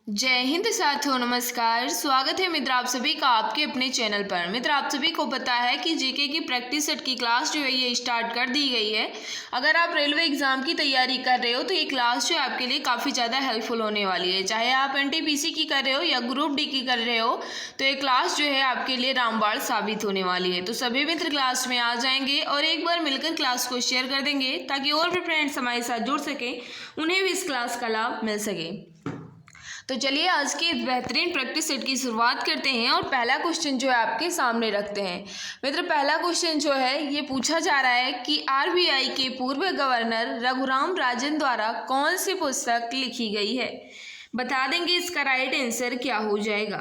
जय हिंद साथियों, नमस्कार। स्वागत है मित्र आप सभी का आपके अपने चैनल पर। मित्र आप सभी को पता है कि जीके की प्रैक्टिस सेट की क्लास जो है ये स्टार्ट कर दी गई है। अगर आप रेलवे एग्जाम की तैयारी कर रहे हो तो ये क्लास जो है आपके लिए काफ़ी ज़्यादा हेल्पफुल होने वाली है। चाहे आप एनटीपीसी की कर रहे हो या ग्रुप डी की कर रहे हो तो ये क्लास जो है आपके लिए रामबाण साबित होने वाली है। तो सभी मित्र क्लास में आ जाएंगे और एक बार मिलकर क्लास को शेयर कर देंगे ताकि और भी फ्रेंड्स हमारे साथ जुड़ सकें, उन्हें भी इस क्लास का लाभ मिल सके। तो चलिए आज की बेहतरीन प्रैक्टिस सेट की शुरुआत करते हैं और पहला क्वेश्चन जो है आपके सामने रखते हैं। मित्र पहला क्वेश्चन जो है ये पूछा जा रहा है कि आरबीआई के पूर्व गवर्नर रघुराम राजन द्वारा कौन सी पुस्तक लिखी गई है। बता देंगे इसका राइट आंसर क्या हो जाएगा।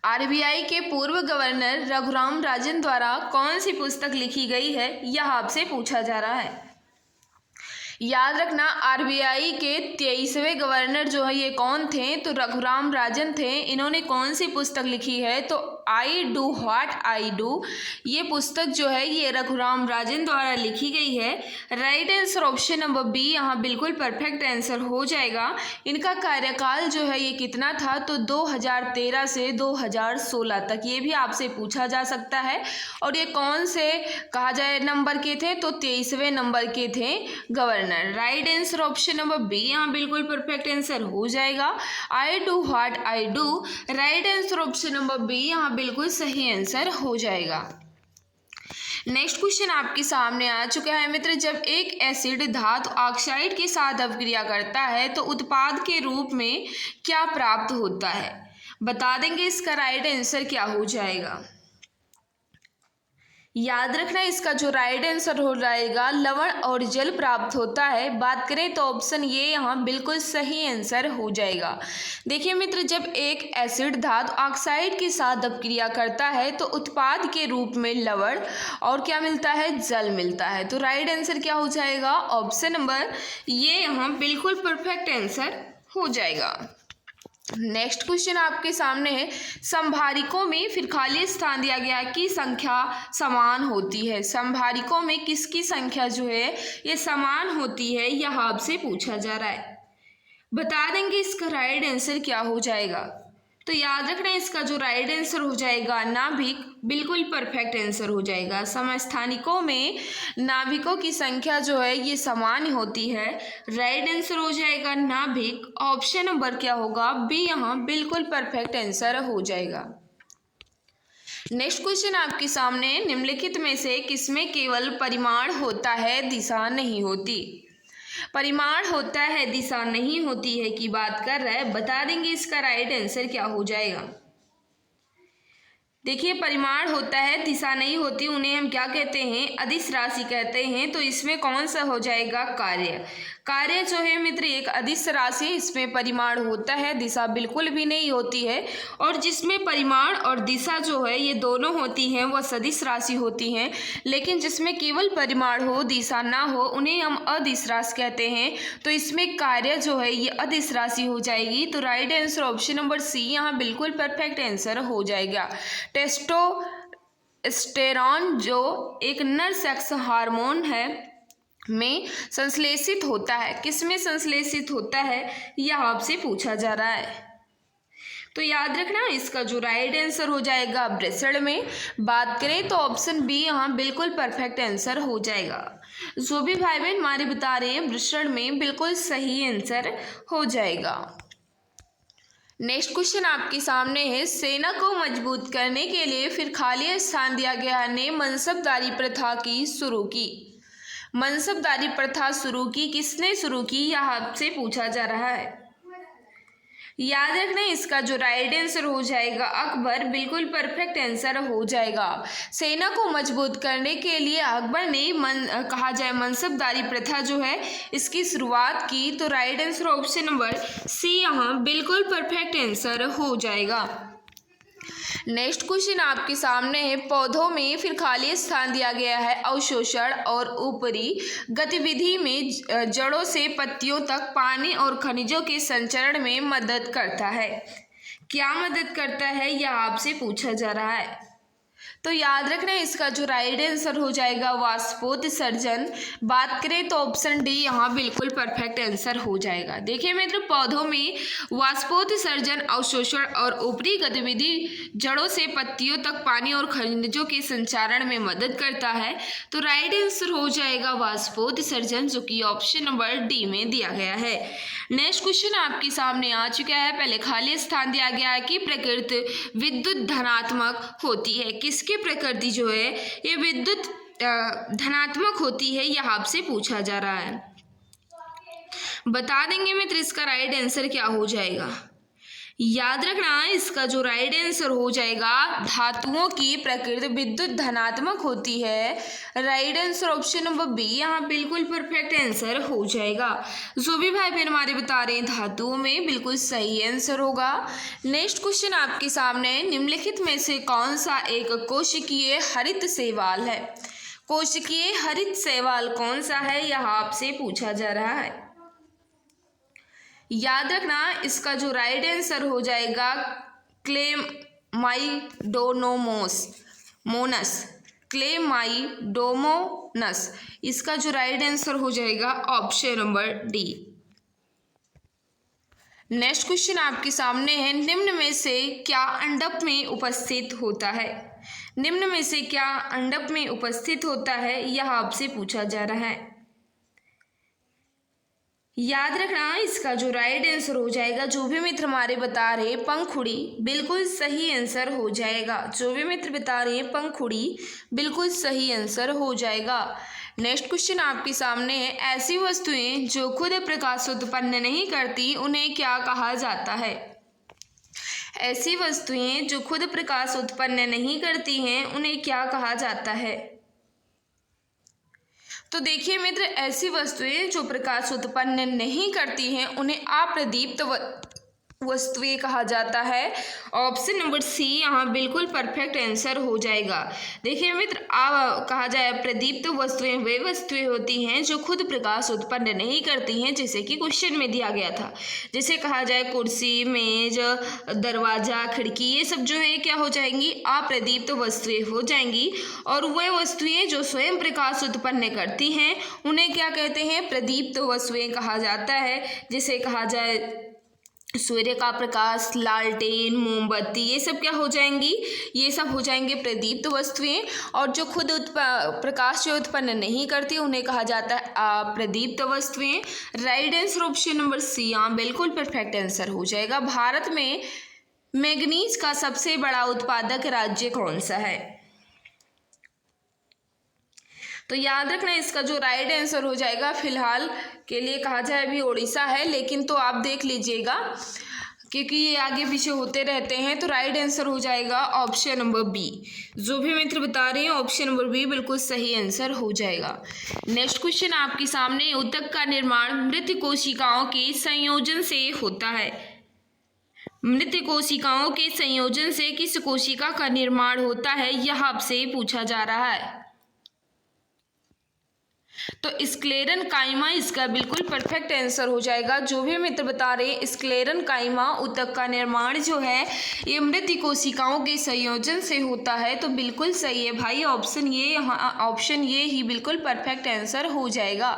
आरबीआई के पूर्व गवर्नर रघुराम राजन द्वारा कौन सी पुस्तक लिखी गई है, यह आपसे पूछा जा रहा है। याद रखना आरबीआई के 23वें गवर्नर जो है ये कौन थे, तो रघुराम राजन थे। इन्होंने कौन सी पुस्तक लिखी है, तो आई डू व्हाट आई डू, ये पुस्तक जो है ये रघुराम राजन द्वारा लिखी गई है। Right answer option number B यहाँ बिल्कुल परफेक्ट आंसर हो जाएगा। इनका कार्यकाल जो है ये कितना था, तो 2013 से 2016 तक, ये भी आपसे पूछा जा सकता है। और ये कौन से कहा जाए नंबर के थे, तो 23वें नंबर के थे governor. Right answer option number B यहाँ बिल्कुल परफेक्ट आंसर हो जाएगा। I do what I do, right answer option number B यहाँ बिल्कुल सही आंसर हो जाएगा। नेक्स्ट क्वेश्चन आपके सामने आ चुका है मित्र। जब एक एसिड धातु ऑक्साइड के साथ अपक्रिया करता है तो उत्पाद के रूप में क्या प्राप्त होता है। बता देंगे इसका राइट आंसर क्या हो जाएगा। याद रखना इसका जो राइट आंसर हो जाएगा लवण और जल प्राप्त होता है। बात करें तो ऑप्शन ये यहाँ बिल्कुल सही आंसर हो जाएगा। देखिए मित्र जब एक एसिड धातु ऑक्साइड के साथ अपक्रिया करता है तो उत्पाद के रूप में लवण और क्या मिलता है, जल मिलता है। तो राइट आंसर क्या हो जाएगा, ऑप्शन नंबर ये यहाँ बिल्कुल परफेक्ट आंसर हो जाएगा। नेक्स्ट क्वेश्चन आपके सामने है। संभारिकों में फिर खाली स्थान दिया गया की संख्या समान होती है। संभारिकों में किसकी संख्या जो है ये समान होती है, यह आपसे पूछा जा रहा है। बता देंगे इसका राइट आंसर क्या हो जाएगा। तो याद रखना इसका जो राइट आंसर हो जाएगा नाभिक, बिल्कुल परफेक्ट आंसर हो जाएगा। समस्थानिकों में नाभिकों की संख्या जो है ये समान होती है। राइट आंसर हो जाएगा नाभिक, ऑप्शन नंबर क्या होगा, बी यहाँ बिल्कुल परफेक्ट आंसर हो जाएगा। नेक्स्ट क्वेश्चन आपके सामने, निम्नलिखित में से किसमें केवल परिमाण होता है दिशा नहीं होती। परिमाण होता है दिशा नहीं होती है की बात कर रहा है। बता देंगे इसका राइट आंसर क्या हो जाएगा। देखिए परिमाण होता है दिशा नहीं होती, उन्हें हम क्या कहते हैं, अदिश राशि कहते हैं। तो इसमें कौन सा हो जाएगा, कार्य। कार्य जो है मित्र एक अदिश राशि, इसमें परिमाण होता है दिशा बिल्कुल भी नहीं होती है। और जिसमें परिमाण और दिशा जो है ये दोनों होती हैं वह सदिश राशि होती हैं। लेकिन जिसमें केवल परिमाण हो दिशा ना हो उन्हें हम अदिश राशि कहते हैं। तो इसमें कार्य जो है ये अदिश राशि हो जाएगी। तो right answer option number C यहाँ बिल्कुल परफेक्ट आंसर हो जाएगा। टेस्टोस्टेरॉन जो एक नर सेक्स हार्मोन है में संश्लेषित होता है। किस में संश्लेषित होता है यह आपसे पूछा जा रहा है। तो याद रखना इसका जो राइट आंसर हो जाएगा वृषण में। बात करें तो ऑप्शन बी यहाँ बिल्कुल परफेक्ट आंसर हो जाएगा। जो भी भाई बहन हमारे बता रहे हैं वृषण में बिल्कुल सही आंसर हो जाएगा। नेक्स्ट क्वेश्चन आपके सामने है। सेना को मजबूत करने के लिए फिर खाली स्थान दिया गया ने मनसबदारी प्रथा की शुरू की। मनसबदारी प्रथा शुरू की किसने शुरू की, यह आपसे पूछा जा रहा है। याद रखना इसका जो राइट आंसर हो जाएगा अकबर, बिल्कुल परफेक्ट आंसर हो जाएगा। सेना को मजबूत करने के लिए अकबर ने कहा जाए मनसबदारी प्रथा जो है इसकी शुरुआत की। तो right answer option number C यहाँ बिल्कुल परफेक्ट आंसर हो जाएगा। नेक्स्ट क्वेश्चन आपके सामने है। पौधों में फिर खाली स्थान दिया गया है अवशोषण और ऊपरी गतिविधि में जड़ों से पत्तियों तक पानी और खनिजों के संचरण में मदद करता है। क्या मदद करता है यह आपसे पूछा जा रहा है। तो याद रखना इसका जो राइट आंसर हो जाएगा वाष्पोत्सर्जन। बात करें तो ऑप्शन डी यहाँ बिल्कुल परफेक्ट आंसर हो जाएगा। देखिए मित्र, पौधों में वाष्पोत्सर्जन अवशोषण और ऊपरी गतिविधि जड़ों से पत्तियों तक पानी और खनिजों के संचारण में मदद करता है। तो राइट आंसर हो जाएगा वाष्पोत्सर्जन, जो कि ऑप्शन नंबर डी में दिया गया है। नेक्स्ट क्वेश्चन आपके सामने आ चुका है। पहले खाली स्थान दिया गया है कि प्रकृति विद्युत धनात्मक होती है। किसकी प्रकृति जो है ये विद्युत धनात्मक होती है, यह आपसे पूछा जा रहा है। बता देंगे मित्र इसका राइट आंसर क्या हो जाएगा। याद रखना इसका जो राइट आंसर हो जाएगा, धातुओं की प्रकृति विद्युत धनात्मक होती है। Right answer option number B यहाँ बिल्कुल परफेक्ट आंसर हो जाएगा। जो भी भाई बहन हमारे बता रहे हैं धातुओं में, बिल्कुल सही आंसर होगा। नेक्स्ट क्वेश्चन आपके सामने, निम्नलिखित में से कौन सा एक कोशिकीय हरित शैवाल है। कोशिकीय हरित शैवाल कौन सा है, यह आपसे पूछा जा रहा है। याद रखना इसका जो राइट आंसर हो जाएगा क्लेमाइडोमोनस। क्लेमाइडोमोनस, इसका जो राइट आंसर हो जाएगा option number D. Next question आपके सामने है, निम्न में से क्या अंडप में उपस्थित होता है। निम्न में से क्या अंडप में उपस्थित होता है, यह आपसे पूछा जा रहा है। याद रखना इसका जो राइट आंसर हो जाएगा, जो भी मित्र हमारे बता रहे हैं पंखुड़ी, बिल्कुल सही आंसर हो जाएगा। जो भी मित्र बता रहे हैं पंखुड़ी, बिल्कुल सही आंसर हो जाएगा। नेक्स्ट क्वेश्चन आपके सामने है, ऐसी वस्तुएं जो खुद प्रकाश उत्पन्न नहीं करती उन्हें क्या कहा जाता है। ऐसी वस्तुएं जो खुद प्रकाश उत्पन्न नहीं करती हैं उन्हें क्या कहा जाता है। तो देखिए मित्र, ऐसी वस्तुएं जो प्रकाश उत्पन्न नहीं करती हैं उन्हें अप्रदीप्त वस्तुएं कहा जाता है। ऑप्शन नंबर सी यहाँ बिल्कुल परफेक्ट आंसर हो जाएगा। देखिए मित्र, कहा जाए प्रदीप्त वस्तुएं वे वस्तुएं होती हैं जो खुद प्रकाश उत्पन्न नहीं करती हैं, जैसे कि क्वेश्चन में दिया गया था। जैसे कहा जाए कुर्सी, मेज, दरवाजा, खिड़की, ये सब जो है क्या हो जाएंगी, अप्रदीप्त वस्तुएं हो जाएंगी। और वह वस्तुएं जो स्वयं प्रकाश उत्पन्न करती हैं उन्हें क्या कहते हैं, प्रदीप्त वस्तुएं कहा जाता है। जैसे कहा जाए सूर्य का प्रकाश, लालटेन, मोमबत्ती, ये सब क्या हो जाएंगी, ये सब हो जाएंगे प्रदीप्त वस्तुएं। और जो खुद प्रकाश जो उत्पन्न नहीं करती उन्हें कहा जाता है अप्रदीप्त वस्तुएं। Right answer option number C यहाँ बिल्कुल परफेक्ट आंसर हो जाएगा। भारत में मैग्नीज का सबसे बड़ा उत्पादक राज्य कौन सा है। तो याद रखना इसका जो राइट आंसर हो जाएगा, फिलहाल के लिए कहा जाए अभी उड़ीसा है, लेकिन तो आप देख लीजिएगा क्योंकि ये आगे पीछे होते रहते हैं। तो राइट आंसर हो जाएगा ऑप्शन नंबर बी। जो भी मित्र बता रहे हैं ऑप्शन नंबर बी बिल्कुल सही आंसर हो जाएगा। नेक्स्ट क्वेश्चन आपके सामने, ऊतक का निर्माण मृत कोशिकाओं के संयोजन से होता है। मृत कोशिकाओं के संयोजन से किस कोशिका का निर्माण होता है, यह आपसे पूछा जा रहा है। तो स्क्लेरन काइमा इसका बिल्कुल परफेक्ट आंसर हो जाएगा। जो भी मित्र बता रहे हैं स्क्लेरन काइमा ऊतक का निर्माण जो है ये मृत कोशिकाओं के संयोजन से होता है। तो बिल्कुल सही है भाई, ऑप्शन ये ही बिल्कुल परफेक्ट आंसर हो जाएगा।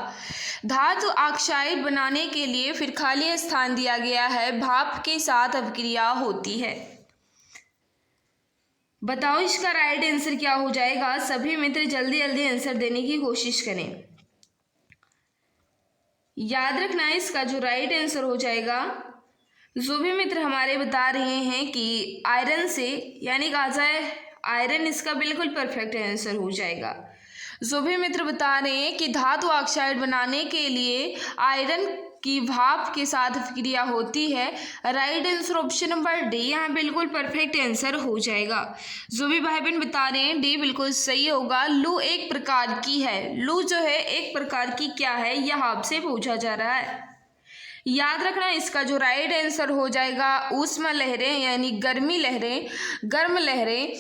धातु ऑक्साइड बनाने के लिए फिर खाली स्थान दिया गया है, भाप के साथ अभिक्रिया होती है। बताओ इसका राइट आंसर क्या हो जाएगा। सभी मित्र जल्दी जल्दी आंसर देने की कोशिश करें। याद रखना इसका जो राइट आंसर हो जाएगा, जो भी मित्र हमारे बता रहे हैं कि आयरन से, यानी कहा जाए आयरन, इसका बिल्कुल परफेक्ट आंसर हो जाएगा। जो भी मित्र बता रहे हैं कि धातु ऑक्साइड बनाने के लिए आयरन की भाप के साथ अभिक्रिया होती है, right answer option number D यहाँ बिल्कुल परफेक्ट आंसर हो जाएगा। जो भी भाई बहन बता रहे हैं डी बिल्कुल सही होगा। लू एक प्रकार की है, लू जो है एक प्रकार की क्या है, यह आपसे पूछा जा रहा है। याद रखना इसका जो राइट आंसर हो जाएगा ऊष्मा लहरें, यानी गर्मी लहरें, गर्म लहरें।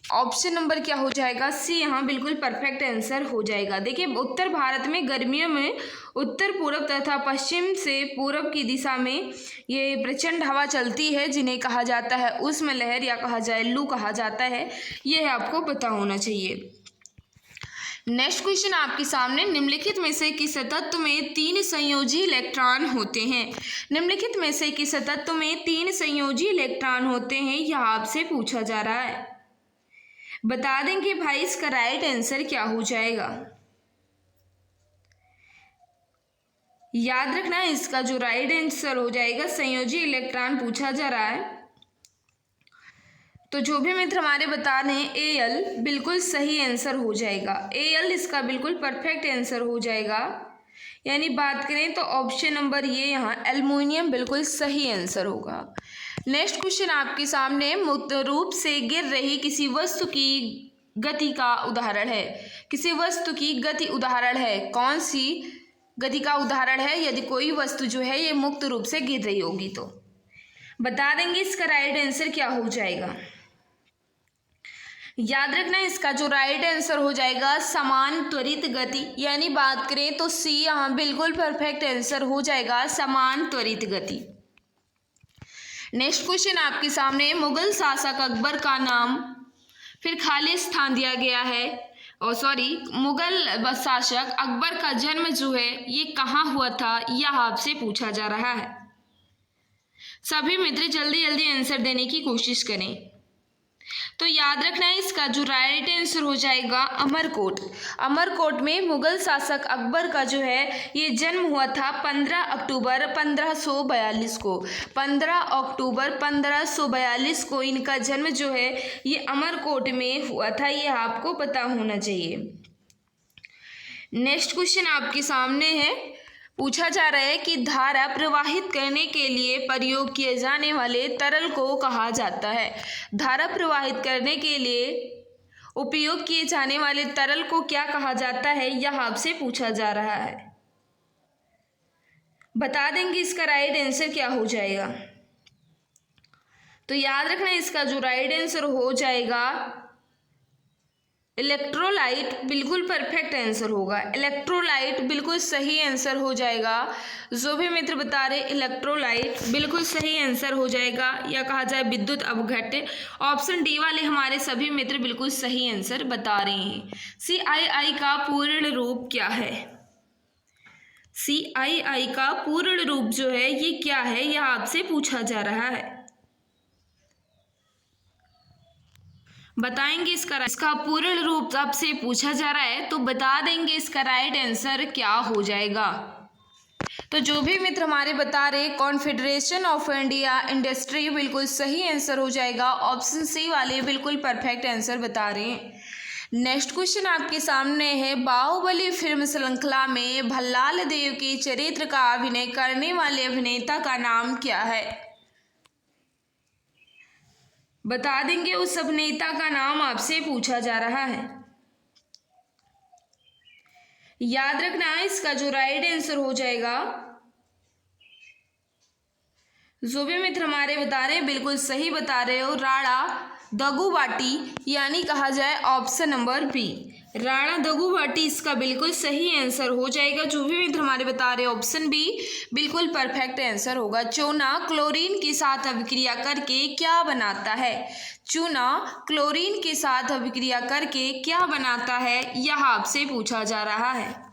ऑप्शन नंबर क्या हो जाएगा, सी यहाँ बिल्कुल परफेक्ट आंसर हो जाएगा। देखिए उत्तर भारत में गर्मियों में उत्तर पूर्व तथा पश्चिम से पूर्व की दिशा में ये प्रचंड हवा चलती है, जिन्हें कहा जाता है उष्म लहर या कहा जाए लू कहा जाता है। यह आपको पता होना चाहिए। नेक्स्ट क्वेश्चन आपके सामने, निम्नलिखित में से किस तत्व में 3 संयोजी इलेक्ट्रॉन होते हैं। निम्नलिखित में से किस तत्व में 3 संयोजी इलेक्ट्रॉन होते हैं, यह आपसे पूछा जा रहा है। बता दें कि भाई इसका राइट आंसर क्या हो जाएगा। याद रखना इसका जो राइट आंसर हो जाएगा, संयोजी इलेक्ट्रॉन पूछा जा रहा है। तो जो भी मित्र हमारे बता रहे हैं Al बिल्कुल सही आंसर हो जाएगा। Al इसका बिल्कुल परफेक्ट आंसर हो जाएगा। यानी बात करें तो ऑप्शन नंबर ये यहाँ एल्युमिनियम बिल्कुल सही आंसर होगा। नेक्स्ट क्वेश्चन आपके सामने, मुक्त रूप से गिर रही किसी वस्तु की गति का उदाहरण है। किसी वस्तु की गति उदाहरण है, कौन सी गति का उदाहरण है यदि कोई वस्तु जो है ये मुक्त रूप से गिर रही होगी तो। बता देंगे इसका राइट आंसर क्या हो जाएगा। याद रखना इसका जो राइट आंसर हो जाएगा समान त्वरित गति। यानी बात करें तो सी यहाँ बिल्कुल परफेक्ट आंसर हो जाएगा, समान त्वरित गति। नेक्स्ट क्वेश्चन आपके सामने, मुगल शासक अकबर का नाम फिर खाली स्थान दिया गया है, मुगल शासक अकबर का जन्म जो है ये कहाँ हुआ था, यह आपसे पूछा जा रहा है। सभी मित्र जल्दी जल्दी आंसर देने की कोशिश करें। तो याद रखना है इसका जो राइट आंसर हो जाएगा अमरकोट। अमरकोट में मुगल शासक अकबर का जो है ये जन्म हुआ था 15 अक्टूबर 1542 को। 15 अक्टूबर 1542 को इनका जन्म जो है ये अमरकोट में हुआ था, ये आपको पता होना चाहिए। नेक्स्ट क्वेश्चन आपके सामने है, पूछा जा रहा है कि धारा प्रवाहित करने के लिए प्रयोग किए जाने वाले तरल को कहा जाता है। धारा प्रवाहित करने के लिए उपयोग किए जाने वाले तरल को क्या कहा जाता है, यह आपसे पूछा जा रहा है। बता देंगे इसका राइट आंसर क्या हो जाएगा। तो याद रखना इसका जो राइट आंसर हो जाएगा इलेक्ट्रोलाइट, बिल्कुल परफेक्ट आंसर होगा। इलेक्ट्रोलाइट बिल्कुल सही आंसर हो जाएगा। जो भी मित्र बता रहे इलेक्ट्रोलाइट बिल्कुल सही आंसर हो जाएगा, या कहा जाए विद्युत अवघट्य। ऑप्शन डी वाले हमारे सभी मित्र बिल्कुल सही आंसर बता रहे हैं। CII का पूर्ण रूप क्या है। CII का पूर्ण रूप जो है ये क्या है, यह आपसे पूछा जा रहा है। बताएंगे इसका पूर्ण रूप आपसे पूछा जा रहा है, तो बता देंगे इसका राइट आंसर क्या हो जाएगा। तो जो भी मित्र हमारे बता रहे कॉन्फेडरेशन ऑफ इंडिया इंडस्ट्री बिल्कुल सही आंसर हो जाएगा। ऑप्शन सी वाले बिल्कुल परफेक्ट आंसर बता रहे हैं। नेक्स्ट क्वेश्चन आपके सामने है, बाहुबली फिल्म श्रृंखला में भल्लाल देव के चरित्र का अभिनय करने वाले अभिनेता का नाम क्या है। बता देंगे उस अभिनेता का नाम आपसे पूछा जा रहा है। याद रखना इसका जो राइट आंसर हो जाएगा, जो भी मित्र हमारे बता रहे हैं बिल्कुल सही बता रहे हो, राणा दगुबाटी, यानी कहा जाए ऑप्शन नंबर बी, राणा दगुबाटी इसका बिल्कुल सही आंसर हो जाएगा। जो भी मित्र हमारे बता रहे ऑप्शन बी बिल्कुल परफेक्ट आंसर होगा। चूना क्लोरीन के साथ अभिक्रिया करके क्या बनाता है। चूना क्लोरीन के साथ अभिक्रिया करके क्या बनाता है, यह आपसे पूछा जा रहा है।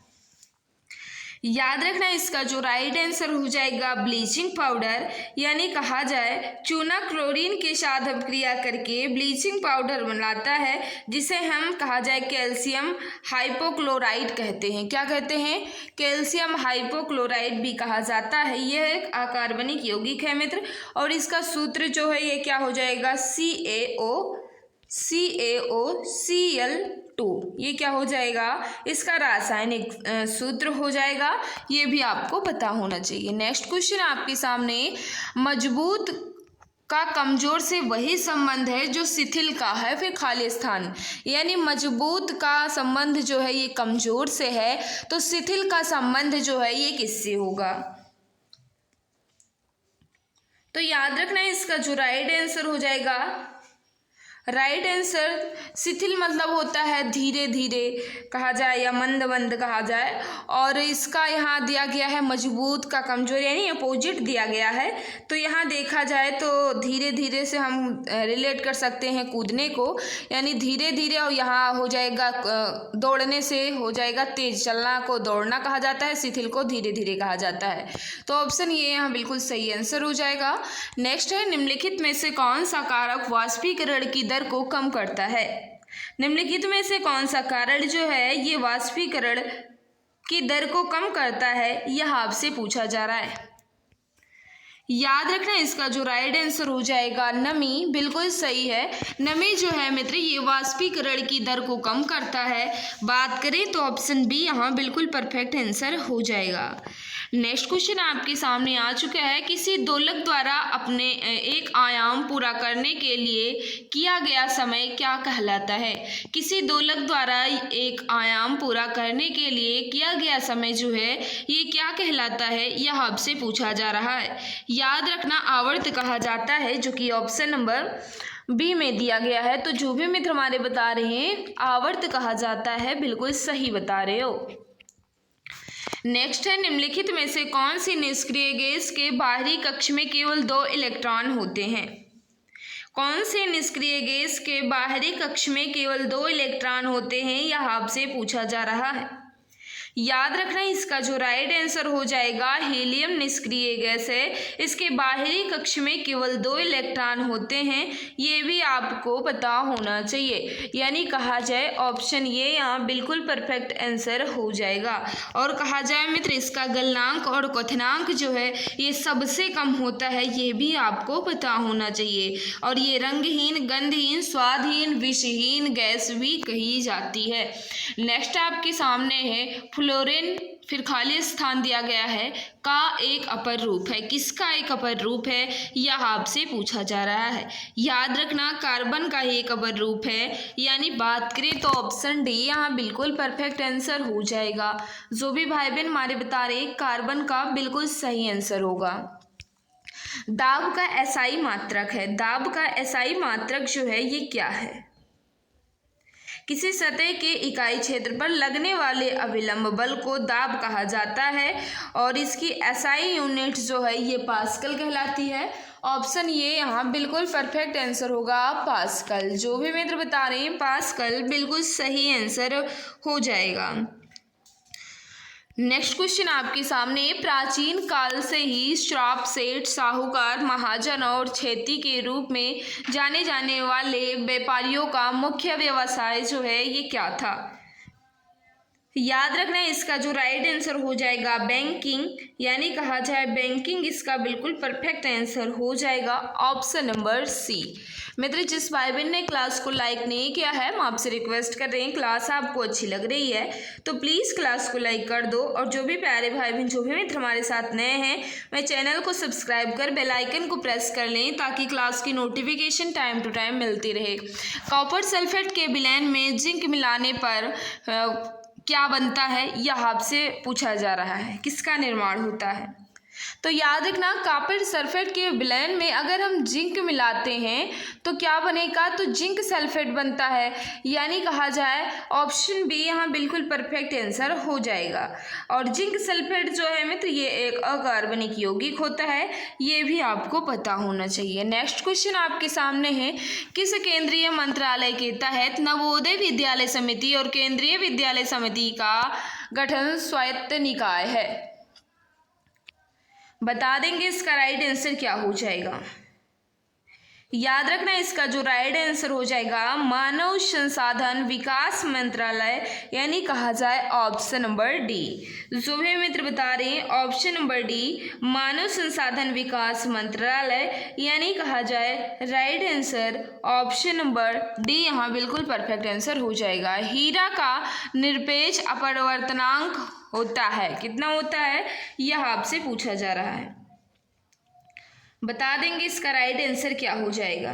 याद रखना इसका जो राइट आंसर हो जाएगा ब्लीचिंग पाउडर, यानी कहा जाए चूना क्लोरीन के साथ अभिक्रिया करके ब्लीचिंग पाउडर बनाता है, जिसे हम कहा जाए कैल्शियम हाइपोक्लोराइड कहते हैं। क्या कहते हैं, कैल्शियम हाइपोक्लोराइड भी कहा जाता है। यह एक अकार्बनिक यौगिक है मित्र, और इसका सूत्र जो है ये क्या हो जाएगा CaOCl2, ये क्या हो जाएगा, इसका रासायनिक सूत्र हो जाएगा। ये भी आपको पता होना चाहिए। नेक्स्ट क्वेश्चन आपके सामने, मजबूत का कमजोर से वही संबंध है जो शिथिल का है, फिर खाली स्थान। यानी मजबूत का संबंध जो है ये कमजोर से है, तो शिथिल का संबंध जो है ये किससे होगा। तो याद रखना इसका जो राइट आंसर हो जाएगा राइट आंसर शिथिल मतलब होता है धीरे धीरे कहा जाए या मंद मंद कहा जाए, और इसका यहाँ दिया गया है मजबूत का कमजोर, यानी अपोजिट दिया गया है। तो यहाँ देखा जाए तो धीरे धीरे से हम रिलेट कर सकते हैं कूदने को, यानी धीरे धीरे, और यहाँ हो जाएगा दौड़ने से हो जाएगा तेज, चलना को दौड़ना कहा जाता है, शिथिल को धीरे धीरे कहा जाता है। तो ऑप्शन ये यहाँ बिल्कुल सही आंसर हो जाएगा। नेक्स्ट है, निम्नलिखित में से कौन सा कारक वाष्पीकरण की दर को कम करता है? निम्नलिखित में से कौन सा कारक जो है ये वाष्पीकरण की दर को कम करता है, यह आपसे पूछा जा रहा है। याद रखना इसका जो राइट आंसर हो जाएगा नमी, बिल्कुल सही है। नमी जो है मित्र ये वाष्पीकरण की दर को कम करता है। बात करें तो ऑप्शन बी यहाँ बिल्कुल परफेक्ट आंसर हो जाएगा। नेक्स्ट क्वेश्चन आपके सामने आ चुका है, किसी दोलक द्वारा अपने एक आयाम पूरा करने के लिए किया गया समय क्या कहलाता है? किसी दोलक द्वारा एक आयाम पूरा करने के लिए किया गया समय जो है ये क्या कहलाता है, यह आपसे पूछा जा रहा है। याद रखना आवर्त कहा जाता है, जो कि ऑप्शन नंबर बी में दिया गया है। तो जो भी मित्र हमारे बता रहे हैं आवर्त कहा जाता है, बिल्कुल सही बता रहे हो। नेक्स्ट है, निम्नलिखित में से कौन सी निष्क्रिय गैस के बाहरी कक्ष में केवल 2 इलेक्ट्रॉन होते हैं? कौन से निष्क्रिय गैस के बाहरी कक्ष में केवल 2 इलेक्ट्रॉन होते हैं, यह आपसे पूछा जा रहा है। याद रखना इसका जो राइट आंसर हो जाएगा हीलियम निष्क्रिय गैस है, इसके बाहरी कक्ष में केवल 2 इलेक्ट्रॉन होते हैं, ये भी आपको पता होना चाहिए। यानी कहा जाए ऑप्शन ये यहाँ बिल्कुल परफेक्ट आंसर हो जाएगा। और कहा जाए मित्र इसका गलनांक और क्वथनांक जो है ये सबसे कम होता है, ये भी आपको पता होना चाहिए। और ये रंगहीन, गंधहीन, स्वादहीन, विषहीन गैस भी कही जाती है। नेक्स्ट आपके सामने है फ्लोरीन, फिर खाली स्थान दिया गया है, का एक अपर रूप है। किसका एक अपर रूप है, यह आपसे पूछा जा रहा है। याद रखना कार्बन का एक अपर रूप है, यानी बात करें तो ऑप्शन डी यहाँ बिल्कुल परफेक्ट आंसर हो जाएगा। जो भी भाई बहन हमारे बता रहे कार्बन का बिल्कुल सही आंसर होगा। दाब का एसआई मात्रक है। दाब का एसआई मात्रक जो है ये क्या है? किसी सतह के इकाई क्षेत्र पर लगने वाले अविलंब बल को दाब कहा जाता है, और इसकी एसआई यूनिट जो है ये पास्कल कहलाती है। ऑप्शन ये यहाँ बिल्कुल परफेक्ट आंसर होगा पास्कल। जो भी मित्र बता रहे हैं पास्कल बिल्कुल सही आंसर हो जाएगा। नेक्स्ट क्वेश्चन आपके सामने, प्राचीन काल से ही श्राप, सेठ, साहूकार, महाजन और खेती के रूप में जाने जाने वाले व्यापारियों का मुख्य व्यवसाय जो है ये क्या था? याद रखना इसका जो राइट आंसर हो जाएगा बैंकिंग, यानी कहा जाए बैंकिंग, इसका बिल्कुल परफेक्ट आंसर हो जाएगा ऑप्शन नंबर सी। मित्र जिस भाई बहन ने क्लास को लाइक नहीं किया है हम आपसे रिक्वेस्ट कर रहे हैं, क्लास आपको अच्छी लग रही है तो प्लीज़ क्लास को लाइक कर दो। और जो भी प्यारे भाई बहन, जो भी मित्र हमारे साथ नए हैं, मैं चैनल को सब्सक्राइब कर बेल आइकन को प्रेस कर लें ताकि क्लास की नोटिफिकेशन टाइम टू टाइम मिलती रहे। कॉपर सल्फेट के विलयन में जिंक मिलाने पर क्या बनता है, यह आपसे पूछा जा रहा है। किसका निर्माण होता है? तो याद रखना कॉपर सल्फेट के विलयन में अगर हम जिंक मिलाते हैं तो क्या बनेगा? तो जिंक सल्फेट बनता है, यानी कहा जाए ऑप्शन बी यहाँ बिल्कुल परफेक्ट आंसर हो जाएगा। और जिंक सल्फेट जो है मित्र ये एक अकार्बनिक यौगिक होता है, ये भी आपको पता होना चाहिए। नेक्स्ट क्वेश्चन आपके सामने है, किस केंद्रीय मंत्रालय के तहत नवोदय विद्यालय समिति और केंद्रीय विद्यालय समिति का गठन स्वायत्त निकाय है? बता देंगे इसका राइट आंसर क्या हो जाएगा। याद रखना इसका जो राइट आंसर हो जाएगा मानव संसाधन विकास मंत्रालय, यानी कहा जाए ऑप्शन नंबर डी। जो भी मित्र बता रहे हैं ऑप्शन नंबर डी मानव संसाधन विकास मंत्रालय, यानी कहा जाए right answer option number D यहाँ बिल्कुल परफेक्ट आंसर हो जाएगा। हीरा का निरपेक्ष अपवर्तनांक होता है, कितना होता है यह आपसे पूछा जा रहा है। बता देंगे इसका राइट आंसर क्या हो जाएगा।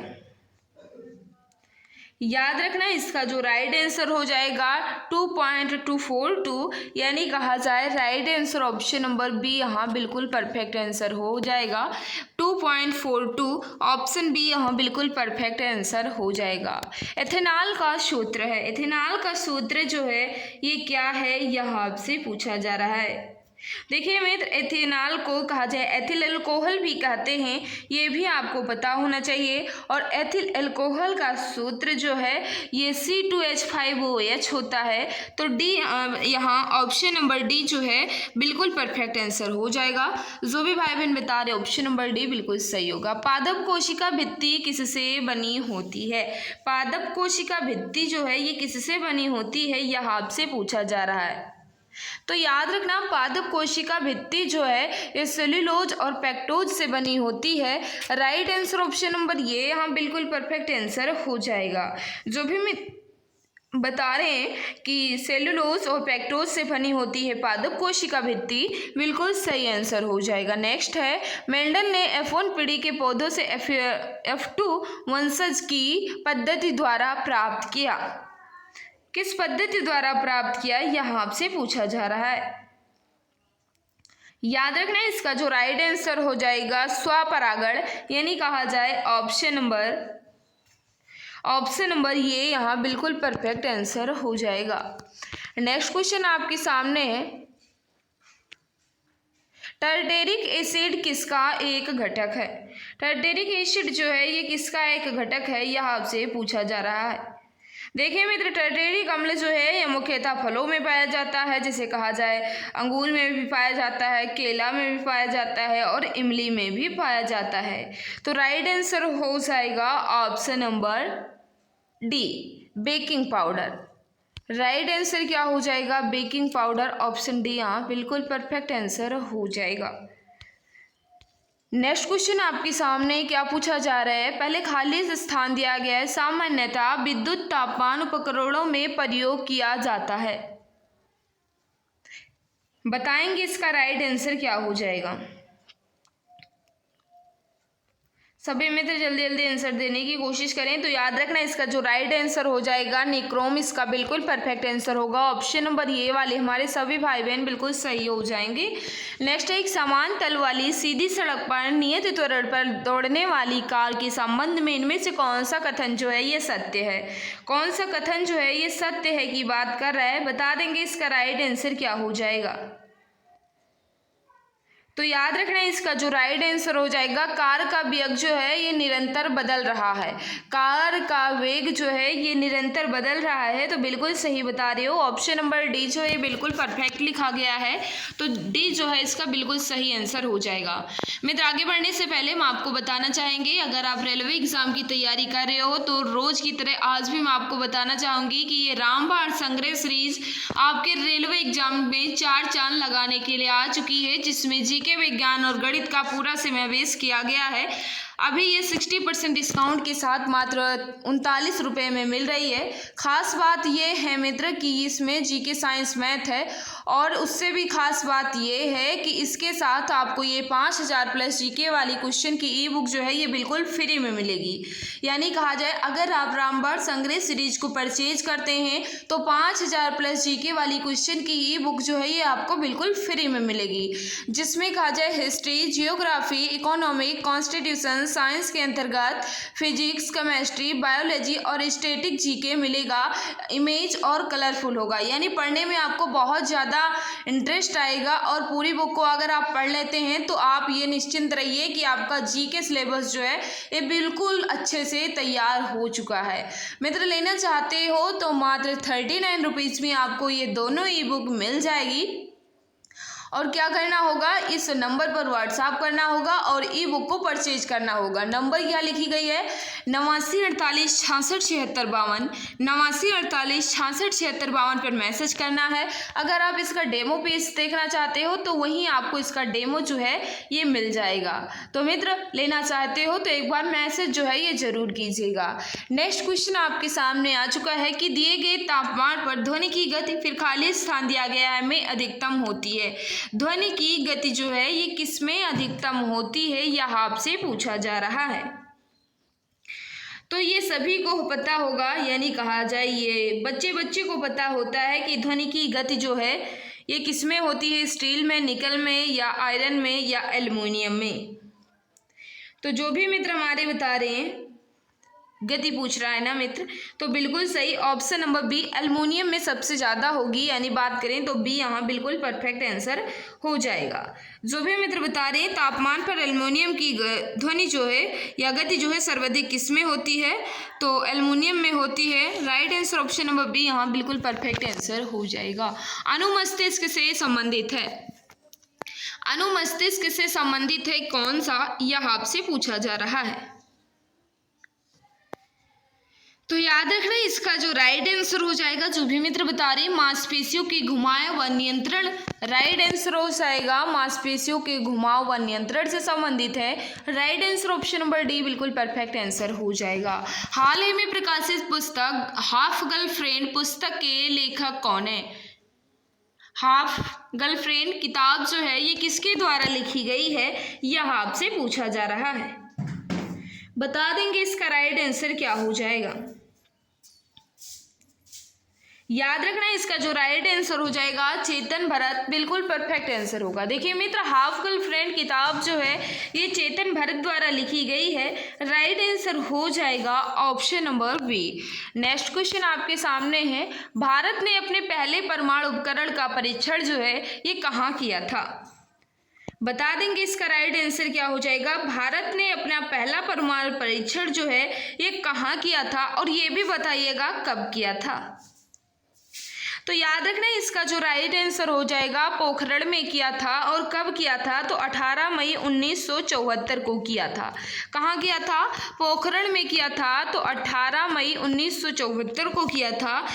याद रखना इसका जो राइट आंसर हो जाएगा 2.242, यानी कहा जाए right answer option number B यहाँ बिल्कुल परफेक्ट आंसर हो जाएगा। 2.42 ऑप्शन बी यहाँ बिल्कुल परफेक्ट आंसर हो जाएगा। एथेनॉल का सूत्र है, एथेनॉल का सूत्र जो है ये क्या है, यह आपसे पूछा जा रहा है। देखिए मित्र, एथेनॉल को कहा जाए एथिल अल्कोहल भी कहते हैं, ये भी आपको पता होना चाहिए। और एथिल अल्कोहल का सूत्र जो है ये C2H5OH होता है। तो डी यहाँ ऑप्शन नंबर डी जो है बिल्कुल परफेक्ट आंसर हो जाएगा। जो भी भाई बहन बता रहे ऑप्शन नंबर डी बिल्कुल सही होगा। पादप कोशिका भित्ति किससे बनी होती है? पादप कोशिका भित्ति जो है ये किससे बनी होती है, यह आपसे पूछा जा रहा है। तो याद रखना पादप कोशिका भित्ति जो है ये सेल्यूलोज और पेक्टोज से बनी होती है। राइट आंसर ऑप्शन नंबर ये यहाँ बिल्कुल परफेक्ट आंसर हो जाएगा। जो भी मैं बता रहे हैं कि सेल्यूलोज और पेक्टोज से बनी होती है पादप कोशिका भित्ति, बिल्कुल सही आंसर हो जाएगा। नेक्स्ट है, मेंडल ने F1 पीढ़ी के पौधों से F2 वंशज की पद्धति द्वारा प्राप्त किया। किस पद्धति द्वारा प्राप्त किया, यह आपसे पूछा जा रहा है। याद रखना इसका जो राइट आंसर हो जाएगा स्वपरागण, यानी कहा जाए ऑप्शन नंबर ये यहाँ बिल्कुल परफेक्ट आंसर हो जाएगा। नेक्स्ट क्वेश्चन आपके सामने है, टर्टेरिक एसिड किसका एक घटक है? टर्टेरिक एसिड जो है ये किसका एक घटक है, यह आपसे पूछा जा रहा है। देखिए मित्र, टर्टेरिक अम्ल जो है यह मुख्यतः फलों में पाया जाता है, जैसे कहा जाए अंगूर में भी पाया जाता है, केला में भी पाया जाता है और इमली में भी पाया जाता है। तो राइट आंसर हो जाएगा option number D, baking powder. Right answer क्या हो जाएगा? Baking powder. ऑप्शन डी यहाँ बिल्कुल परफेक्ट आंसर हो जाएगा। नेक्स्ट क्वेश्चन आपके सामने क्या पूछा जा रहा है, पहले खाली स्थान दिया गया है, सामान्यतः विद्युत तापमान उपकरणों में प्रयोग किया जाता है। बताएंगे इसका राइट आंसर क्या हो जाएगा। सभी मित्र जल्दी जल्दी आंसर देने की कोशिश करें। तो याद रखना इसका जो राइट आंसर हो जाएगा निक्रोम, इसका बिल्कुल परफेक्ट आंसर होगा। ऑप्शन नंबर ये वाले हमारे सभी भाई बहन बिल्कुल सही हो जाएंगे। नेक्स्ट है, एक समान तल वाली सीधी सड़क पर नियत त्वरण पर दौड़ने वाली कार के संबंध में इनमें से कौन सा कथन जो है ये सत्य है? कौन सा कथन जो है ये सत्य है की बात कर रहा है, बता देंगे इसका राइट आंसर क्या हो जाएगा। तो याद रखना इसका जो राइट आंसर हो जाएगा, कार का वेग जो है ये निरंतर बदल रहा है। कार का वेग जो है ये निरंतर बदल रहा है, तो बिल्कुल सही बता रहे हो। ऑप्शन नंबर डी जो है बिल्कुल परफेक्ट लिखा गया है, तो डी जो है इसका बिल्कुल सही आंसर हो जाएगा। मित्र आगे बढ़ने से पहले हम आपको बताना चाहेंगे, अगर आप रेलवे एग्जाम की तैयारी कर रहे हो तो रोज की तरह आज भी मैं आपको बताना चाहूँगी कि ये रामबाण संग्रह सीरीज आपके रेलवे एग्जाम में 4 चांद लगाने के लिए आ चुकी है, जिसमें जीके विज्ञान और गणित का पूरा समावेश किया गया है। अभी ये 60% डिस्काउंट के साथ मात्र 39 रुपये में मिल रही है। खास बात ये है मित्र कि इसमें जीके साइंस मैथ है, और उससे भी खास बात ये है कि इसके साथ आपको ये 5000 प्लस जीके वाली क्वेश्चन की ई बुक जो है ये बिल्कुल फ्री में मिलेगी। यानी कहा जाए अगर आप रामबाण संग्रह सीरीज को परचेज करते हैं तो 5000 प्लस जीके वाली क्वेश्चन की ई बुक जो है ये आपको बिल्कुल फ्री में मिलेगी, जिसमें कहा जाए history, geography, economic, constitution, science के अंतर्गत फिजिक्स, केमिस्ट्री, बायोलॉजी और स्टैटिक जीके मिलेगा। इमेज और कलरफुल होगा, यानी पढ़ने में आपको बहुत ज़्यादा इंटरेस्ट आएगा। और पूरी बुक को अगर आप पढ़ लेते हैं तो आप ये निश्चिंत रहिए कि आपका जीके सिलेबस जो है ये बिल्कुल अच्छे से तैयार हो चुका है। मित्र लेना चाहते हो तो मात्र 39 रुपीज़ में आपको ये दोनों ई बुक मिल जाएगी। और क्या करना होगा, इस नंबर पर व्हाट्सएप करना होगा और ई बुक को परचेज करना होगा। नंबर क्या लिखी गई है, 8948667652, 8948667652 पर मैसेज करना है। अगर आप इसका डेमो पेज देखना चाहते हो तो वहीं आपको इसका डेमो जो है ये मिल जाएगा। तो मित्र लेना चाहते हो तो एक बार मैसेज जो है ये जरूर कीजिएगा। नेक्स्ट क्वेश्चन आपके सामने आ चुका है कि दिए गए तापमान पर ध्वनि की गति फिर खाली स्थान दिया गया है में अधिकतम होती है। ध्वनि की गति जो है ये किसमें अधिकतम होती है, यह आपसे पूछा जा रहा है। तो ये सभी को पता होगा, यानी कहा जाए ये बच्चे बच्चे को पता होता है कि ध्वनि की गति जो है ये किस में होती है, स्टील में, निकल में, या आयरन में, या एल्युमिनियम में। तो जो भी मित्र हमारे बता रहे हैं, गति पूछ रहा है ना मित्र, तो बिल्कुल सही ऑप्शन नंबर बी एल्युमिनियम में सबसे ज़्यादा होगी, यानी बात करें तो बी यहाँ बिल्कुल परफेक्ट आंसर हो जाएगा। जो भी मित्र बता रहे हैं तापमान पर एल्युमिनियम की ध्वनि जो है या गति जो है सर्वाधिक किस में होती है, तो एल्युमिनियम में होती है। Right answer option number B यहाँ बिल्कुल परफेक्ट आंसर हो जाएगा। अनुमस्तिष्क से संबंधित है, अनुमस्तिष्क से संबंधित है कौन सा, यह आपसे पूछा जा रहा है। तो याद रखना इसका जो राइट आंसर हो जाएगा, जो भी मित्र बता रहे हैं मांसपेशियों के घुमाव व नियंत्रण, राइट आंसर हो जाएगा मांसपेशियों के घुमाव व नियंत्रण से संबंधित है। Right answer option number D बिल्कुल परफेक्ट आंसर हो जाएगा। हाल ही में प्रकाशित पुस्तक हाफ गर्लफ्रेंड पुस्तक के लेखक कौन है? हाफ गर्लफ्रेंड किताब जो है ये किसके द्वारा लिखी गई है, यह आपसे पूछा जा रहा है। बता देंगे इसका राइट आंसर क्या हो जाएगा। याद रखना इसका जो राइट आंसर हो जाएगा चेतन भरत, बिल्कुल परफेक्ट आंसर होगा। देखिए मित्र हाफ गर्लफ्रेंड किताब जो है ये चेतन भरत द्वारा लिखी गई है। राइट आंसर हो जाएगा option number B. Next question आपके सामने है, भारत ने अपने पहले परमाणु उपकरण का परीक्षण जो है ये कहाँ किया था? बता देंगे इसका राइट आंसर क्या हो जाएगा। भारत ने अपना पहला परमाणु परीक्षण जो है ये कहाँ किया था, और ये भी बताइएगा कब किया था। तो याद रखना इसका जो राइट आंसर हो जाएगा पोखरण में किया था, और कब किया था, तो 18 मई 1974 को किया था। कहाँ किया था? पोखरण में किया था, तो 18 मई 1974 को किया था।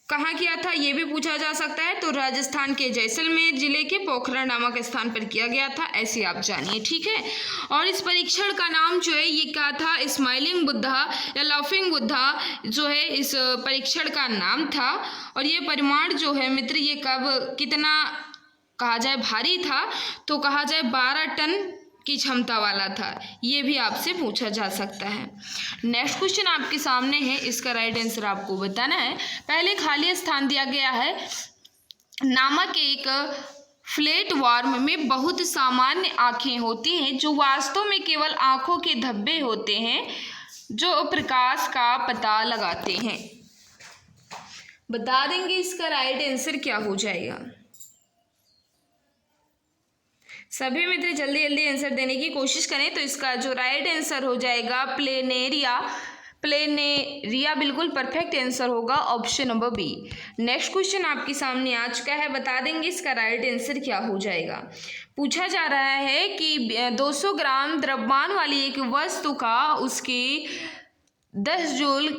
कहाँ किया था ये भी पूछा जा सकता है, तो राजस्थान के जैसलमेर जिले के पोखरण नामक स्थान पर किया गया था, ऐसे आप जानिए, ठीक है। और इस परीक्षण का नाम जो है ये क्या था, स्माइलिंग बुद्धा या लाफिंग बुद्धा जो है इस परीक्षण का नाम था। और ये परमाणु जो है मित्र ये कब कितना कहा जाए भारी था, तो कहा जाए 12 टन की क्षमता वाला था, ये भी आपसे पूछा जा सकता है। नेक्स्ट क्वेश्चन आपके सामने है, इसका राइट आंसर आपको बताना है। पहले खाली स्थान दिया गया है नामक एक फ्लैट वर्म में बहुत सामान्य आँखें होती हैं जो वास्तव में केवल आँखों के धब्बे होते हैं जो प्रकाश का पता लगाते हैं। बता देंगे इसका राइट आंसर क्या हो जाएगा। सभी मित्र जल्दी जल्दी आंसर देने की कोशिश करें। तो इसका जो राइट आंसर हो जाएगा प्लेनेरिया, प्लेनेरिया बिल्कुल परफेक्ट आंसर होगा option number B. Next question आपके सामने आ चुका है, बता देंगे इसका राइट आंसर क्या हो जाएगा। पूछा जा रहा है कि 200 ग्राम द्रव्यमान वाली एक वस्तु का उसकी 10 जूल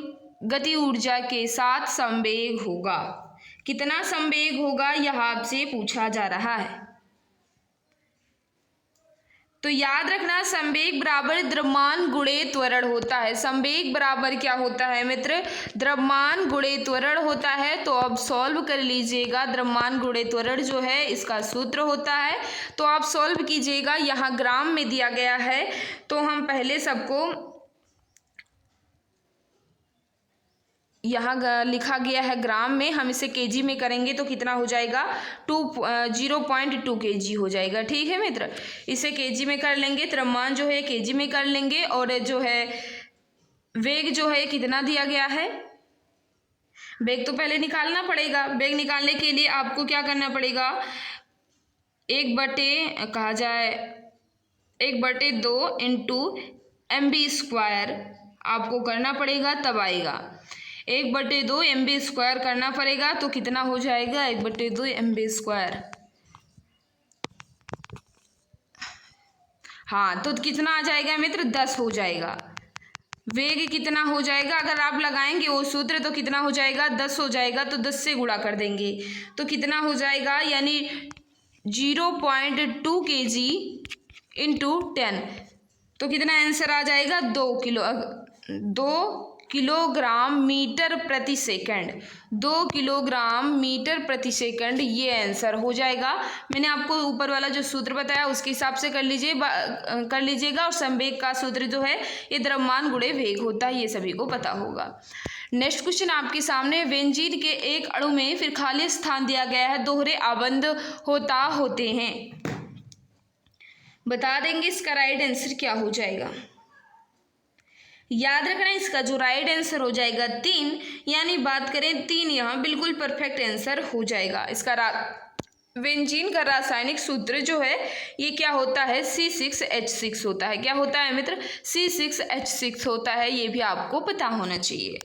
गति ऊर्जा के साथ संवेग होगा। कितना संवेग होगा यह आपसे पूछा जा रहा है। तो याद रखना संवेग बराबर द्रव्यमान गुणे त्वरण होता है। संवेग बराबर क्या होता है मित्र? द्रव्यमान गुणे त्वरण होता है। तो अब सॉल्व कर लीजिएगा। द्रव्यमान गुणे त्वरण जो है इसका सूत्र होता है, तो आप सॉल्व कीजिएगा। यहाँ ग्राम में दिया गया है, तो हम पहले सबको यहाँ लिखा गया है ग्राम में, हम इसे केजी में करेंगे तो कितना हो जाएगा 0.2 kg हो जाएगा। ठीक है मित्र, इसे केजी में कर लेंगे, द्रव्यमान जो है केजी में कर लेंगे, और जो है वेग जो है कितना दिया गया है, वेग तो पहले निकालना पड़ेगा। वेग निकालने के लिए आपको क्या करना पड़ेगा, 1/2 इंटू mv² आपको करना पड़ेगा, तब आएगा 1/2 mv² करना पड़ेगा। तो कितना हो जाएगा 1/2 mv²। हाँ, तो कितना आ जाएगा मित्र 10 हो जाएगा। वेग कितना हो जाएगा, अगर आप लगाएंगे वो सूत्र तो कितना हो जाएगा 10 हो जाएगा। तो 10 से गुणा कर देंगे तो कितना हो जाएगा, यानी 0.2 kg इंटू 10, तो कितना आंसर आ जाएगा 2 किलो किलोग्राम मीटर प्रति सेकंड, 2 किलोग्राम मीटर प्रति सेकंड ये आंसर हो जाएगा। मैंने आपको ऊपर वाला जो सूत्र बताया उसके हिसाब से कर लीजिएगा। और संवेग का सूत्र जो है ये द्रव्यमान गुणे वेग होता है, ये सभी को पता होगा। नेक्स्ट क्वेश्चन आपके सामने, बेंजीन के एक अणु में फिर खाली स्थान दिया गया है, दोहरे आबंध होते हैं। बता देंगे इसका राइट आंसर क्या हो जाएगा। याद रखना इसका जो राइट आंसर हो जाएगा 3, यानी बात करें 3 यहाँ बिल्कुल परफेक्ट आंसर हो जाएगा। इसका बेंजीन का रासायनिक सूत्र जो है ये क्या होता है, C6H6 होता है। क्या होता है मित्र, C6H6 होता है, ये भी आपको पता होना चाहिए।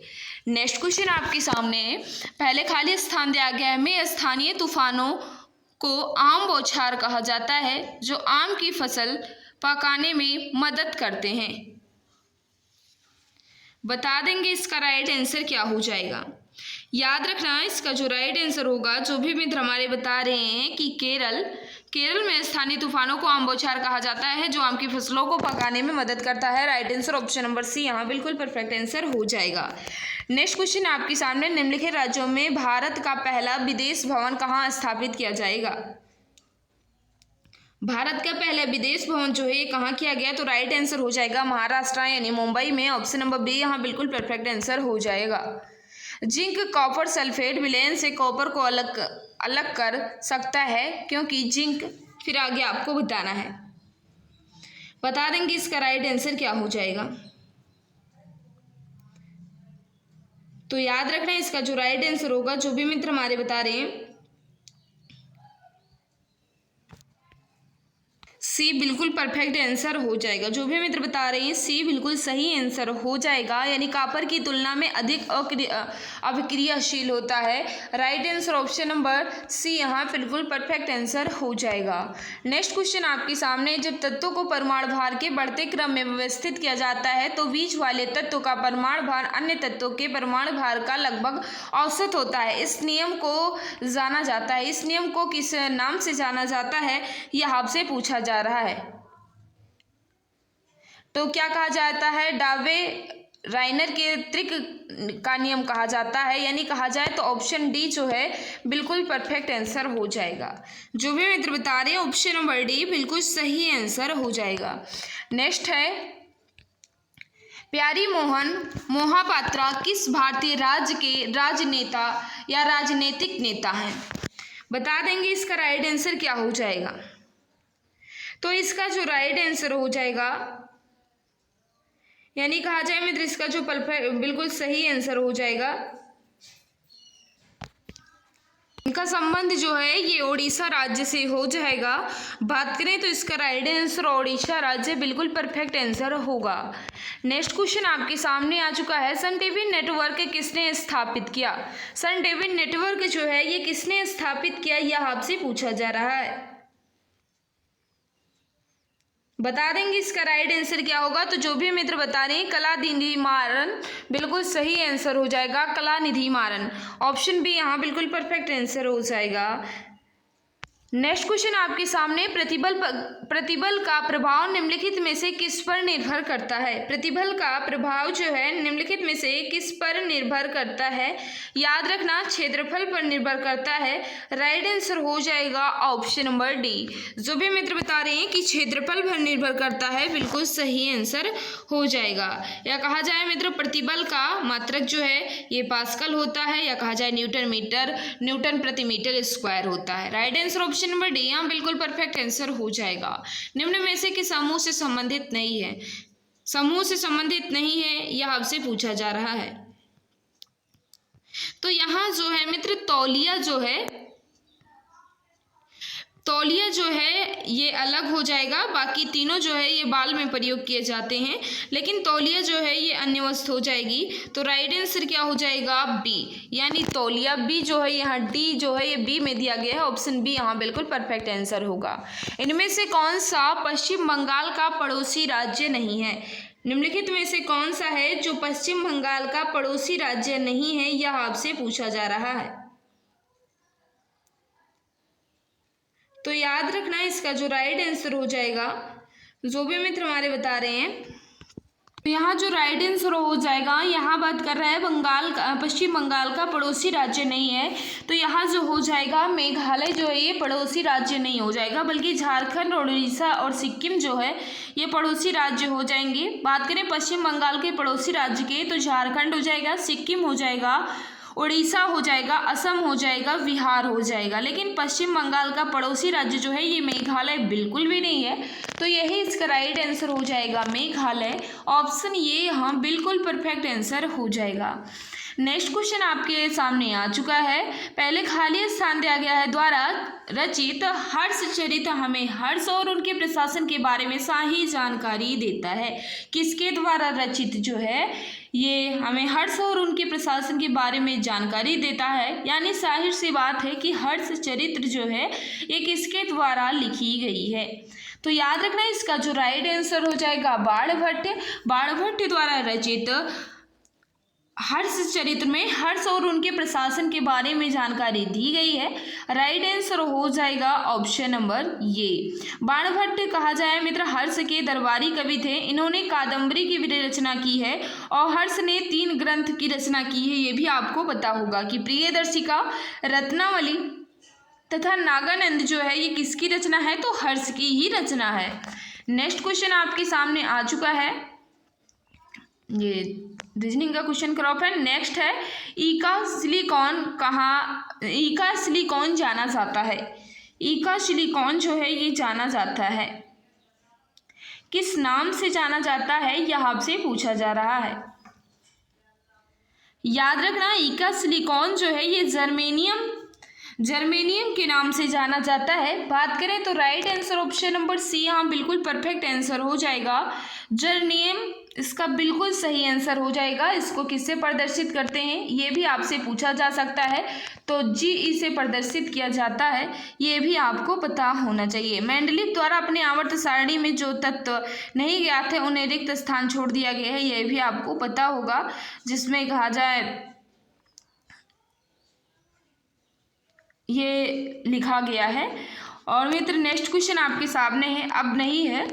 नेक्स्ट क्वेश्चन आपके सामने, पहले खाली स्थान दिया गया है में स्थानीय तूफानों को आम बौछार कहा जाता है, जो आम की फसल पकाने में मदद करते हैं। बता देंगे इसका राइट आंसर क्या हो जाएगा। याद रखना इसका जो राइट आंसर होगा, जो भी मित्र हमारे बता रहे हैं कि केरल में स्थानीय तूफानों को आम बौछार कहा जाता है, जो आम की फसलों को पकाने में मदद करता है। Right answer option number C यहाँ बिल्कुल परफेक्ट आंसर हो जाएगा। नेक्स्ट क्वेश्चन आपके सामने, निम्नलिखित राज्यों में भारत का पहला विदेश भवन कहाँ स्थापित किया जाएगा। भारत का पहला विदेश भवन जो है ये कहाँ किया गया, तो राइट आंसर हो जाएगा महाराष्ट्र यानी मुंबई में। ऑप्शन नंबर बी यहाँ बिल्कुल परफेक्ट आंसर हो जाएगा। जिंक कॉपर सल्फेट विलयन से कॉपर को अलग कर सकता है, क्योंकि जिंक, फिर आगे आपको बताना है। बता देंगे इसका राइट आंसर क्या हो जाएगा। तो याद रखना इसका जो राइट आंसर होगा, जो भी मित्र हमारे बता रहे हैं, सी बिल्कुल परफेक्ट आंसर हो जाएगा। जो भी मित्र बता रहे हैं सी बिल्कुल सही आंसर हो जाएगा, यानी कॉपर की तुलना में अधिक अभिक्रियाशील होता है। Right answer option number C यहाँ बिल्कुल परफेक्ट आंसर हो जाएगा। नेक्स्ट क्वेश्चन आपके सामने, जब तत्वों को परमाणु भार के बढ़ते क्रम में व्यवस्थित किया जाता है, तो बीच वाले तत्व का परमाणु भार अन्य तत्वों के परमाणु भार का लगभग औसत होता है। इस नियम को जाना जाता है, इस नियम को किस नाम से जाना जाता है, यह आपसे पूछा जा रहा है। तो क्या कहा जाता है, डावे राइनर के त्रिक का नियम कहा जाता है, यानी कहा जाए तो ऑप्शन डी जो है बिल्कुल परफेक्ट आंसर हो जाएगा। जो भी मित्र बता रहे हैं ऑप्शन नंबर डी बिल्कुल सही आंसर हो जाएगा। नेक्स्ट है, प्यारी मोहन मोहापात्रा किस भारतीय राज्य के राजनेता या राजनीतिक नेता हैं। बता देंगे इसका राइट आंसर क्या हो जाएगा। तो इसका जो राइट आंसर हो जाएगा, यानी कहा जाए मित्र इसका जो बिल्कुल सही आंसर हो जाएगा, इनका संबंध जो है ये ओडिशा राज्य से हो जाएगा। बात करें तो इसका राइट आंसर ओडिशा राज्य बिल्कुल परफेक्ट आंसर होगा। नेक्स्ट क्वेश्चन आपके सामने आ चुका है, सन टीवी नेटवर्क किसने स्थापित किया। सन टीवी नेटवर्क जो है ये किसने स्थापित किया, यह आपसे पूछा जा रहा है। बता देंगे इसका राइट आंसर क्या होगा। तो जो भी मित्र बता रहे हैं कलानिधि मारन बिल्कुल सही आंसर हो जाएगा। कलानिधि मारन ऑप्शन बी यहाँ बिल्कुल परफेक्ट आंसर हो जाएगा। नेक्स्ट क्वेश्चन आपके सामने, प्रतिबल का प्रभाव निम्नलिखित में से किस पर निर्भर करता है। प्रतिबल का प्रभाव जो है निम्नलिखित में से किस पर निर्भर करता है। याद रखना क्षेत्रफल पर निर्भर करता है। राइट आंसर हो जाएगा ऑप्शन नंबर डी। जो भी मित्र बता रहे हैं कि क्षेत्रफल पर निर्भर करता है, बिल्कुल सही आंसर हो जाएगा। या कहा जाए मित्र प्रतिबल का मात्रक जो है ये पास्कल होता है, या कहा जाए न्यूटन प्रति मीटर स्क्वायर होता है। Right answer option number D यहाँ बिल्कुल परफेक्ट आंसर हो जाएगा। निम्न में से किस समूह से संबंधित नहीं है। समूह से संबंधित नहीं है यह आपसे पूछा जा रहा है। तो यहाँ जो है मित्र तौलिया जो है ये अलग हो जाएगा। बाकी तीनों जो है ये बाल में प्रयोग किए जाते हैं, लेकिन तौलिया जो है ये अन्य वस्तु हो जाएगी। तो राइट आंसर क्या हो जाएगा, बी, यानी तौलिया। बी जो है यहाँ डी जो है ये बी में दिया गया है, ऑप्शन बी यहाँ बिल्कुल परफेक्ट आंसर होगा। इनमें से कौन सा पश्चिम बंगाल का पड़ोसी राज्य नहीं है। निम्नलिखित में से कौन सा है जो पश्चिम बंगाल का पड़ोसी राज्य नहीं है, यह आपसे पूछा जा रहा है। तो याद रखना इसका जो राइट आंसर हो जाएगा, जो भी मित्र हमारे बता रहे हैं तो यहाँ जो राइट आंसर हो जाएगा, यहाँ बात कर रहा है बंगाल का, पश्चिम बंगाल का पड़ोसी राज्य नहीं है। तो यहाँ जो हो जाएगा मेघालय जो है ये पड़ोसी राज्य नहीं हो जाएगा, बल्कि झारखंड और उड़ीसा और सिक्किम जो है ये पड़ोसी राज्य हो जाएंगे। बात करें पश्चिम बंगाल के पड़ोसी राज्य के, तो झारखंड हो जाएगा, सिक्किम हो जाएगा, उड़ीसा हो जाएगा, असम हो जाएगा, बिहार हो जाएगा। लेकिन पश्चिम बंगाल का पड़ोसी राज्य जो है ये मेघालय बिल्कुल भी नहीं है। तो यही इसका राइट आंसर हो जाएगा मेघालय। ऑप्शन ये यहाँ बिल्कुल परफेक्ट आंसर हो जाएगा। नेक्स्ट क्वेश्चन आपके सामने आ चुका है। पहले खाली स्थान दिया गया है द्वारा रचित हर्षचरित हमें हर्ष और उनके प्रशासन के बारे में सही जानकारी देता है। किसके द्वारा रचित जो है ये हमें हर्ष और उनके प्रशासन के बारे में जानकारी देता है। यानी जाहिर सी बात है कि हर्ष चरित्र जो है ये किसके द्वारा लिखी गई है। तो याद रखना इसका जो राइट आंसर हो जाएगा बाणभट्ट द्वारा रचित हर्ष चरित्र में हर्ष और उनके प्रशासन के बारे में जानकारी दी गई है। राइट आंसर हो जाएगा ऑप्शन नंबर ये। बाणभट्ट कहा जाए मित्र हर्ष के दरबारी कवि थे। इन्होंने कादम्बरी की भी रचना की है और हर्ष ने 3 ग्रंथ की रचना की है। ये भी आपको पता होगा कि प्रियदर्शिका, रत्नावली तथा नागानंद जो है ये किसकी रचना है, तो हर्ष की ही रचना है। नेक्स्ट क्वेश्चन आपके सामने आ चुका है, ये रीजनिंग का क्वेश्चन क्रॉप है। नेक्स्ट है ईका सिलिकॉन जाना जाता है। ईका सिलिकॉन जो है ये जाना जाता है, किस नाम से जाना जाता है यह आपसे पूछा जा रहा है। याद रखना ईका सिलिकॉन जो है ये जर्मेनियम के नाम से जाना जाता है। बात करें तो right answer option number C यहाँ बिल्कुल परफेक्ट आंसर हो जाएगा। जर्मेनियम इसका बिल्कुल सही आंसर हो जाएगा। इसको किससे प्रदर्शित करते हैं ये भी आपसे पूछा जा सकता है, तो जीई से प्रदर्शित किया जाता है, ये भी आपको पता होना चाहिए। मेंडलीव द्वारा अपने आवर्त सारणी में जो तत्व नहीं ज्ञात थे उन्हें रिक्त स्थान छोड़ दिया गया है, ये भी आपको पता होगा, जिसमें कहा जाए ये लिखा गया है। और मित्र नेक्स्ट क्वेश्चन आपके सामने है, अब नहीं है,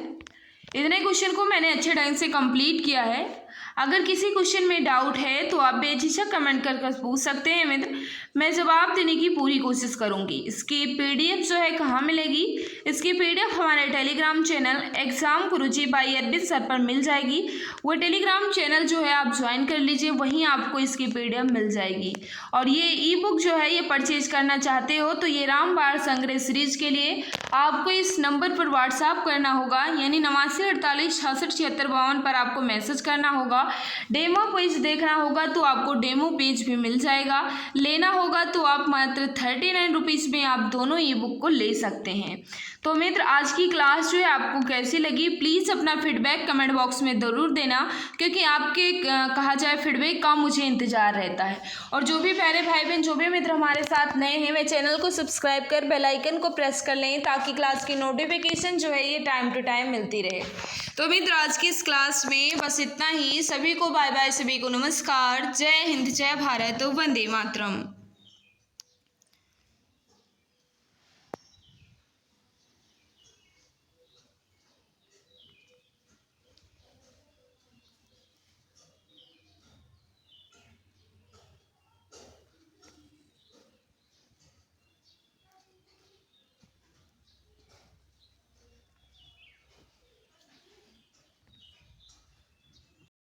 इतने क्वेश्चन को मैंने अच्छे ढंग से कंप्लीट किया है। अगर किसी क्वेश्चन में डाउट है तो आप बेझिझक कमेंट कर पूछ सकते हैं मित्र, मैं जवाब देने की पूरी कोशिश करूंगी। इसकी पीडीएफ जो है कहाँ मिलेगी, इसकी पीडीएफ हमारे टेलीग्राम चैनल एग्जाम गुरुजी बाय अरविंद सर पर मिल जाएगी। वो टेलीग्राम चैनल जो है आप ज्वाइन कर लीजिए, वहीं आपको इसकी पीडीएफ मिल जाएगी। और ये ई बुक जो है ये परचेज करना चाहते हो तो ये रामबाण संग्रह सीरीज के लिए आपको इस नंबर पर व्हाट्सएप करना होगा, यानी 8948667652 पर आपको मैसेज करना होगा। डेमो पेज देखना होगा तो आपको डेमो पेज भी मिल जाएगा। लेना होगा तो आप मात्र 39 रुपीज़ में आप दोनों ई बुक को ले सकते हैं। तो मित्र आज की क्लास जो है आपको कैसी लगी, प्लीज़ अपना फीडबैक कमेंट बॉक्स में ज़रूर देना, क्योंकि आपके कहा जाए फीडबैक का मुझे इंतज़ार रहता है। और जो भी प्यारे भाई बहन जो भी मित्र हमारे साथ नए हैं वे चैनल को सब्सक्राइब कर बेल आइकन को प्रेस कर लें, ताकि क्लास की नोटिफिकेशन जो है ये टाइम टू टाइम मिलती रहे। तो मित्र आज की इस क्लास में बस इतना ही। सभी को बाय बाय, सभी को नमस्कार, जय हिंद, जय भारत, वंदे मातरम।